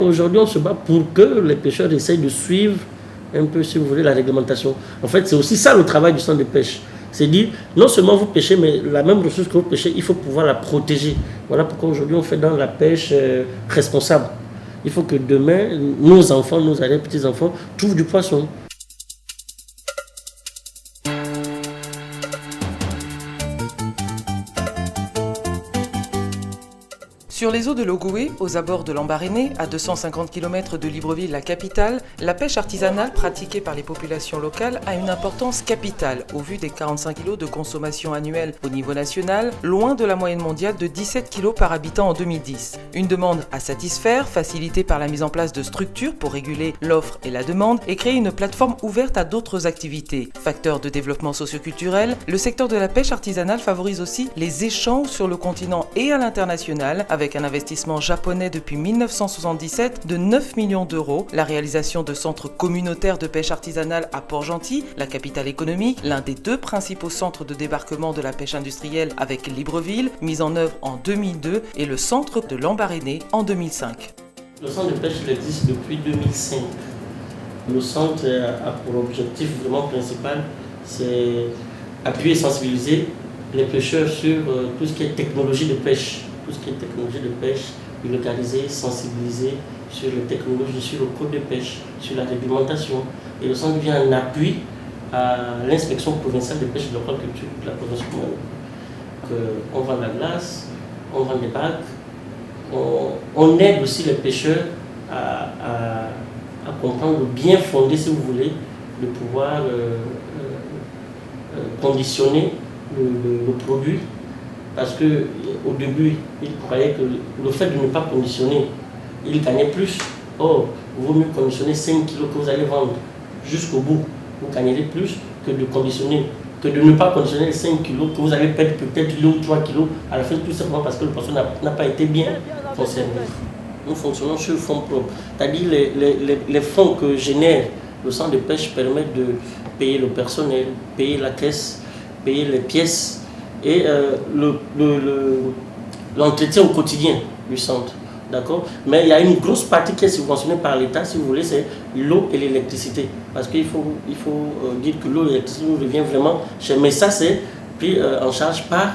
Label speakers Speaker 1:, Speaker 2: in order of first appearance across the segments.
Speaker 1: Aujourd'hui, on se bat pour que les pêcheurs essayent de suivre un peu, si vous voulez, la réglementation. En fait, c'est aussi ça le travail du centre de pêche. C'est dire, non seulement vous pêchez, mais la même ressource que vous pêchez, il faut pouvoir la protéger. Voilà pourquoi aujourd'hui on fait dans la pêche responsable. Il faut que demain, nos enfants, nos petits-enfants, trouvent du poisson.
Speaker 2: Sur les eaux de l'Ogooué, aux abords de Lambaréné, à 250 km de Libreville, la capitale, la pêche artisanale pratiquée par les populations locales a une importance capitale au vu des 45 kg de consommation annuelle au niveau national, loin de la moyenne mondiale de 17 kg par habitant en 2010. Une demande à satisfaire, facilitée par la mise en place de structures pour réguler l'offre et la demande et créer une plateforme ouverte à d'autres activités. Facteur de développement socioculturel, le secteur de la pêche artisanale favorise aussi les échanges sur le continent et à l'international avec un investissement japonais depuis 1977 de 9 millions d'euros, la réalisation de centres communautaires de pêche artisanale à Port-Gentil, la capitale économique, l'un des deux principaux centres de débarquement de la pêche industrielle avec Libreville, mis en œuvre en 2002, et le centre de Lambaréné en 2005.
Speaker 1: Le centre de pêche existe depuis 2005. Le centre a pour objectif vraiment principal, c'est appuyer et sensibiliser les pêcheurs sur tout ce qui est technologie de pêche. Tout ce qui est technologie de pêche, localiser, sensibiliser sur les technologies, sur le code de pêche, sur la réglementation. Et le centre vient en appui à l'inspection provinciale de pêche et de l'aquaculture de la province de Mali. On vend la glace, on vend des bacs, on aide aussi les pêcheurs à comprendre le bien fondé, si vous voulez, de pouvoir conditionner le produit. Parce qu'au début, il croyait que le fait de ne pas conditionner, il gagnait plus. Or, il vaut mieux conditionner 5 kilos que vous allez vendre jusqu'au bout. Vous gagnerez plus que de conditionner, que de ne pas conditionner les 5 kilos que vous allez perdre peut-être 2 ou 3 kilos à la fin, tout simplement parce que le poisson n'a pas été bien conservé. Nous fonctionnons sur le fonds propre. C'est-à-dire les fonds que génère le centre de pêche permettent de payer le personnel, payer la caisse, payer les pièces et l'entretien au quotidien du centre. D'accord? Mais il y a une grosse partie qui est subventionnée par l'État, si vous voulez, c'est l'eau et l'électricité. Parce qu'il faut dire que l'eau et l'électricité nous revient vraiment cher. Mais ça, c'est pris en charge par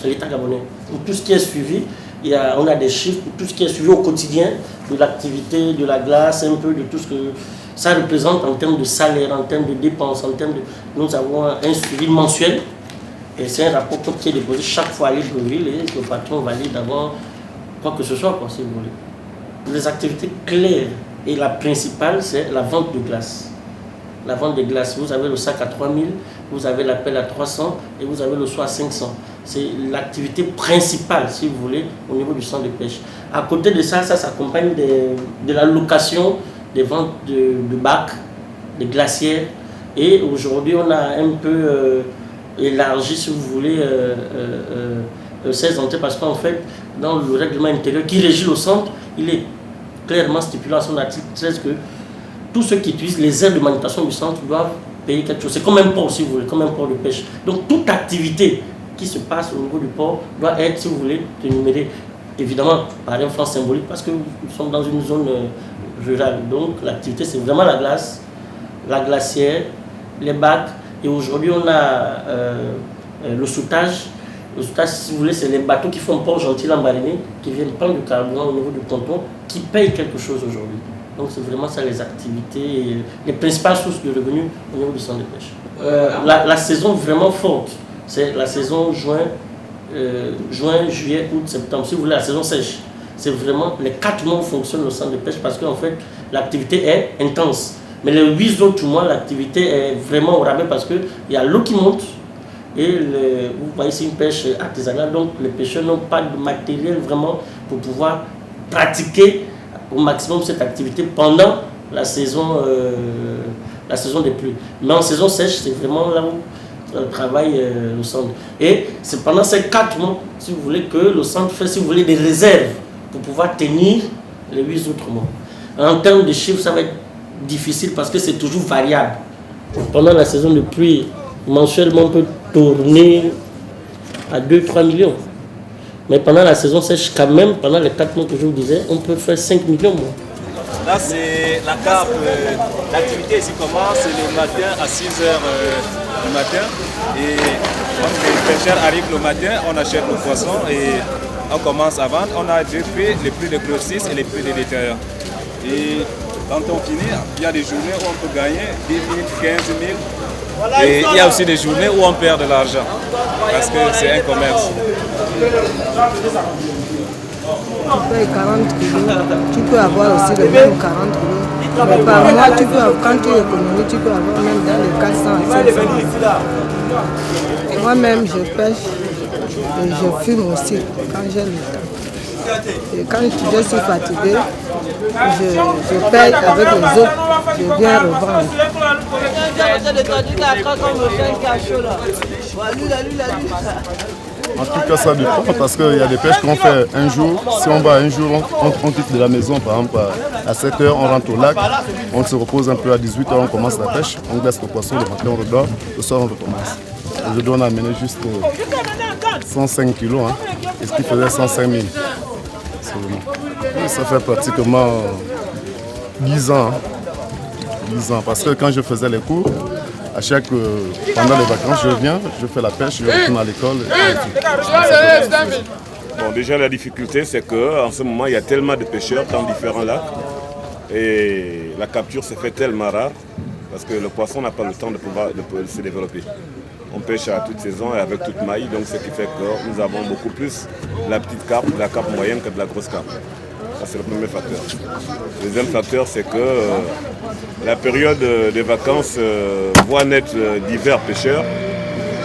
Speaker 1: l'État gabonais. Pour tout ce qui est suivi, on a des chiffres pour tout ce qui est suivi au quotidien de l'activité, de la glace, un peu de tout ce que ça représente en termes de salaire, en termes de dépenses, en termes de... Nous avons un suivi mensuel et c'est un rapport qui est déposé chaque fois à Libreville et le patron valide avant quoi que ce soit, quoi, si vous voulez. Les activités claires et la principale, c'est la vente de glace. La vente de glace, vous avez le sac à 3000, vous avez la pelle à 300 et vous avez le seau à 500. C'est l'activité principale, si vous voulez, au niveau du centre de pêche. À côté de ça, ça s'accompagne de la location, des ventes de bacs, de glacières. Et aujourd'hui, on a un peu élargi, si vous voulez, ces entrées parce qu'en fait, dans le règlement intérieur qui régit le centre, il est clairement stipulé à son article 13 que tous ceux qui utilisent les aires de manutention du centre doivent payer quelque chose. C'est comme un port, si vous voulez, comme un port de pêche. Donc toute activité qui se passe au niveau du port doit être, si vous voulez, énumérée, évidemment par un franc symbolique parce que nous sommes dans une zone rurale. Donc l'activité, c'est vraiment la glace, la glacière, les bacs. Et aujourd'hui, on a le sautage. Le sautage, si vous voulez, c'est les bateaux qui font Port-Gentil-Lambaréné, qui viennent prendre du carburant au niveau du ponton, qui payent quelque chose aujourd'hui. Donc c'est vraiment ça les activités, les principales sources de revenus au niveau du centre de pêche. La saison vraiment forte, c'est la saison juin, juillet, août, septembre. Si vous voulez, la saison sèche. C'est vraiment les 4 mois où fonctionne le centre de pêche parce qu'en fait, l'activité est intense. Mais les 8 autres mois, l'activité est vraiment au rabais parce qu'il y a l'eau qui monte et vous voyez, c'est une pêche artisanale. Donc les pêcheurs n'ont pas de matériel vraiment pour pouvoir pratiquer au maximum cette activité pendant la saison des pluies. Mais en saison sèche, c'est vraiment là où travaille le centre. Et c'est pendant ces 4 mois, si vous voulez, que le centre fait, si vous voulez, des réserves pour pouvoir tenir les 8 autres mois. En termes de chiffres, ça va être difficile parce que c'est toujours variable. Pendant la saison de pluie, mensuellement, on peut tourner à 2-3 millions. Mais pendant la saison sèche, quand même, pendant les 4 mois que je vous disais, on peut faire 5 millions.
Speaker 3: Là, c'est la carpe. L'activité ici commence le matin à 6h du matin. Et quand les pêcheurs arrivent le matin, on achète le poisson et on commence à vendre. On a deux prix, les prix de grossistes et les prix de détaillants. Et quand on finit, il y a des journées où on peut gagner 10 000, 15 000. Et il y a aussi des journées où on perd de l'argent. Parce que c'est un commerce.
Speaker 4: Tu payes 40 kilos, tu peux avoir aussi le même 40 kilos. Mais par mois, quand tu économises, tu peux avoir même dans les 400 à 500. Moi-même, je pêche et je fume aussi quand j'ai le temps. Et quand je suis fatigué, je paye avec les autres, je viens revendre.
Speaker 5: En tout cas, ça dépend parce qu'il y a des pêches qu'on fait un jour. Si on va un jour, on quitte de la maison, par exemple, à 7h, on rentre au lac, on se repose un peu à 18h, on commence la pêche, on laisse le poisson, le matin on redort, le soir on recommence. Je dois en amener juste 105 kilos, hein, et ce qui faisait 105 000. Ça fait pratiquement 10 ans. 10 ans, parce que quand je faisais les cours, pendant les vacances, je viens, je fais la pêche, je retourne à l'école.
Speaker 6: Bon, déjà la difficulté, c'est qu'en ce moment, il y a tellement de pêcheurs dans différents lacs et la capture se fait tellement rare parce que le poisson n'a pas le temps de pouvoir se développer. On pêche à toute saison et avec toute maille, donc ce qui fait que nous avons beaucoup plus la petite carpe, la carpe moyenne que de la grosse carpe. Ça, c'est le premier facteur. Le deuxième facteur, c'est que la période des vacances voit naître divers pêcheurs.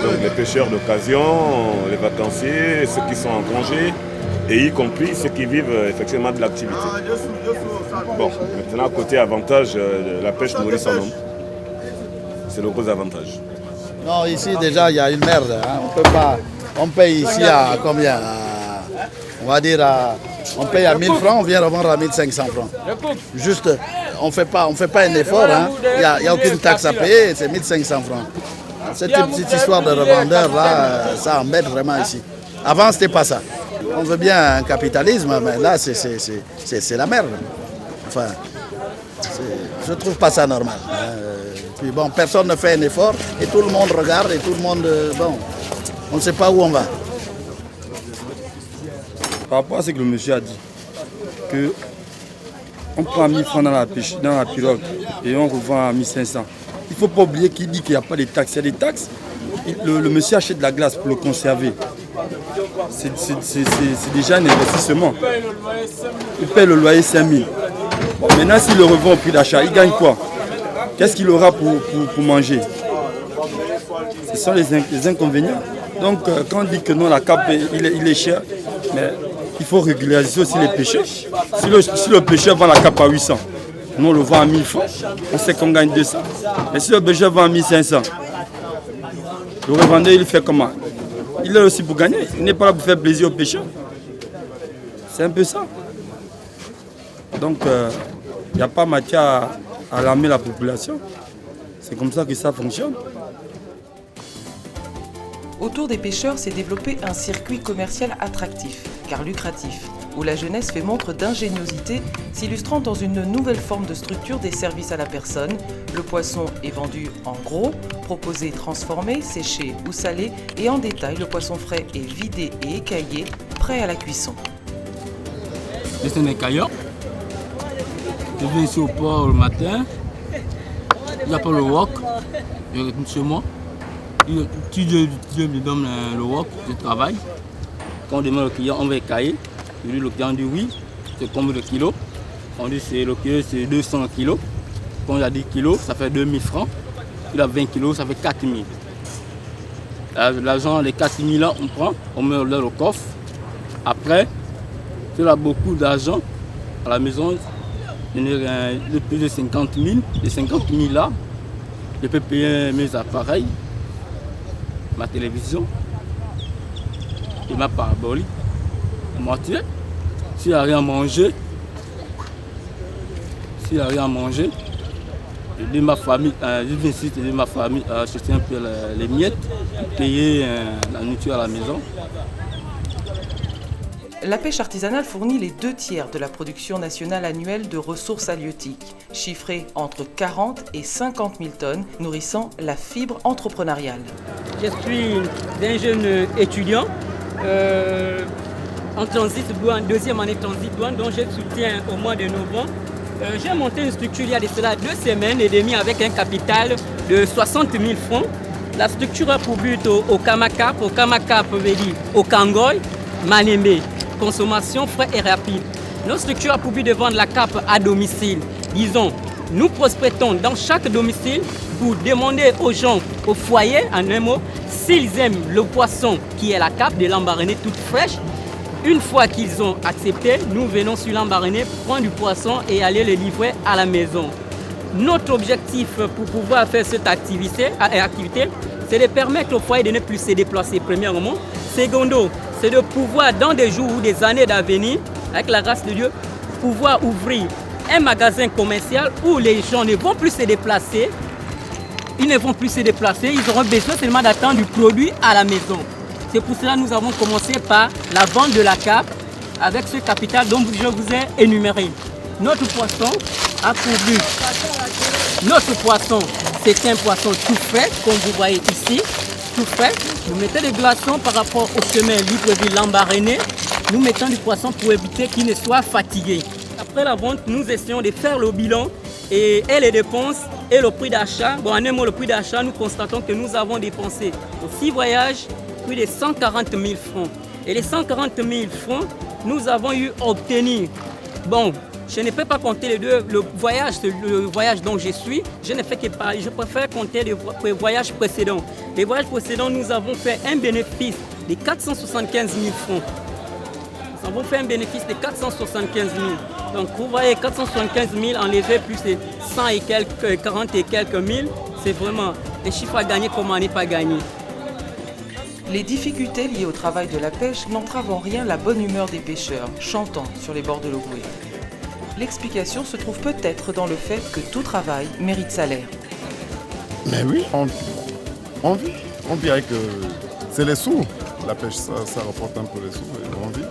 Speaker 6: Donc les pêcheurs d'occasion, les vacanciers, ceux qui sont en congé, et y compris ceux qui vivent effectivement de l'activité. Bon, maintenant, côté avantage, la pêche nourrit son homme. C'est le gros avantage.
Speaker 7: Non, ici déjà il y a une merde. Hein. On peut pas. On paye ici à combien? On va dire on paye à 1000 francs, on vient revendre à 1500 francs. Juste, on fait pas un effort. Hein. Il n'y a aucune taxe à payer, c'est 1500 francs. Cette petite histoire de revendeur là, ça embête vraiment ici. Avant c'était pas ça. On veut bien un capitalisme, mais là c'est la merde. Enfin, je trouve pas ça normal. Puis bon, personne ne fait un effort et tout le monde regarde et tout le monde, bon, on ne sait pas où on va.
Speaker 8: Par rapport à ce que le monsieur a dit, qu'on prend 1000 francs dans la pêche, dans la pirogue et on revend à 1500. Il ne faut pas oublier qu'il dit qu'il n'y a pas de taxes. Il y a des taxes. Le monsieur achète de la glace pour le conserver. C'est déjà un investissement. Il paie le loyer 5000. Bon, maintenant, s'il le revend au prix d'achat, il gagne quoi? Qu'est-ce qu'il aura pour manger? Ce sont les inconvénients. Donc, quand on dit que non, la carpe, il est cher, mais il faut régulariser aussi les pêcheurs. Si le pêcheur vend la carpe à 800, nous on le vend à 1000 francs, on sait qu'on gagne 200. Mais si le pêcheur vend à 1500, le revendeur, il fait comment? Il est aussi pour gagner, il n'est pas là pour faire plaisir aux pêcheurs. C'est un peu ça. Donc, il n'y a pas matière à alarmer la population. C'est comme ça que ça fonctionne.
Speaker 2: Autour des pêcheurs s'est développé un circuit commercial attractif, car lucratif, où la jeunesse fait montre d'ingéniosité, s'illustrant dans une nouvelle forme de structure des services à la personne. Le poisson est vendu en gros, proposé transformé, séché ou salé, et en détail, le poisson frais est vidé et écaillé, prêt à la cuisson.
Speaker 9: Je suis un écailleur. Je viens ici au port le matin. J'appelle le wok. Je retourne chez moi. Si Dieu me donne le wok, je travaille. Quand on demande au client, on va écailler. Le client dit oui. C'est combien de kilos? On dit que le kilo c'est 200 kilos. Quand il a 10 kilos, ça fait 2000 francs. Il a 20 kilos, ça fait 4000. L'argent, les 4000 là, on prend, on met dans le coffre. Après, si il a beaucoup d'argent à la maison, il y a plus de 50 000. Les 50 000 là, je peux payer mes appareils, ma télévision et ma parabolique. Moitié. S'il n'y a rien à manger, je dis ma famille, je viens ici de ma famille acheter un peu les miettes, payer la nourriture à la maison.
Speaker 2: La pêche artisanale fournit les 2/3 de la production nationale annuelle de ressources halieutiques, chiffrées entre 40 et 50 000 tonnes, nourrissant la fibre entrepreneuriale.
Speaker 10: Je suis un jeune étudiant en transit douane, deuxième année transit douane, dont je soutiens au mois de novembre. J'ai monté une structure il y a de cela 2 semaines et demie avec un capital de 60 000 francs. La structure a pour but au Kamakap veut dire au Kangoy, Manembe, consommation frais et rapide. Notre structure a pour but de vendre la cape à domicile. Disons, nous prospectons dans chaque domicile pour demander aux gens, au foyer, en un mot, s'ils aiment le poisson qui est la cape de Lambaréné toute fraîche. Une fois qu'ils ont accepté, nous venons sur Lambaréné, prendre du poisson et aller le livrer à la maison. Notre objectif pour pouvoir faire cette activité c'est de permettre au foyer de ne plus se déplacer, premièrement. Secondo, c'est de pouvoir, dans des jours ou des années d'avenir, avec la grâce de Dieu, pouvoir ouvrir un magasin commercial où les gens ne vont plus se déplacer. Ils ne vont plus se déplacer, ils auront besoin seulement d'attendre du produit à la maison. C'est pour cela que nous avons commencé par la vente de la cape avec ce capital dont je vous ai énuméré. Notre poisson a pour but. Notre poisson, c'est un poisson tout frais, comme vous voyez ici, tout frais. Nous mettons des glaçons par rapport au chemin Libreville Lambaréné. Nous mettons du poisson pour éviter qu'il ne soit fatigué. Après la vente, nous essayons de faire le bilan et les dépenses et le prix d'achat. Bon, en un mot, le prix d'achat, nous constatons que nous avons dépensé aux 6 voyages plus de 140 000 francs. Et les 140 000 francs, nous avons obtenu. Bon, je ne peux pas compter les deux. Le voyage dont je suis, je ne fais que parler. Je préfère compter les voyages précédents. Les voyages précédents, nous avons fait un bénéfice de 475 000 francs. Nous avons fait un bénéfice de 475 000. Donc vous voyez, 475 000 enlevé plus de 100 et quelques, 40 et quelques mille, c'est vraiment des chiffres à gagner comme on n'est pas gagné.
Speaker 2: Les difficultés liées au travail de la pêche n'entravent en rien la bonne humeur des pêcheurs, chantant sur les bords de l'Ogooué. L'explication se trouve peut-être dans le fait que tout travail mérite salaire.
Speaker 5: Mais oui, on vit. On vit avec... c'est les sous. La pêche, ça rapporte un peu les sous et on vit.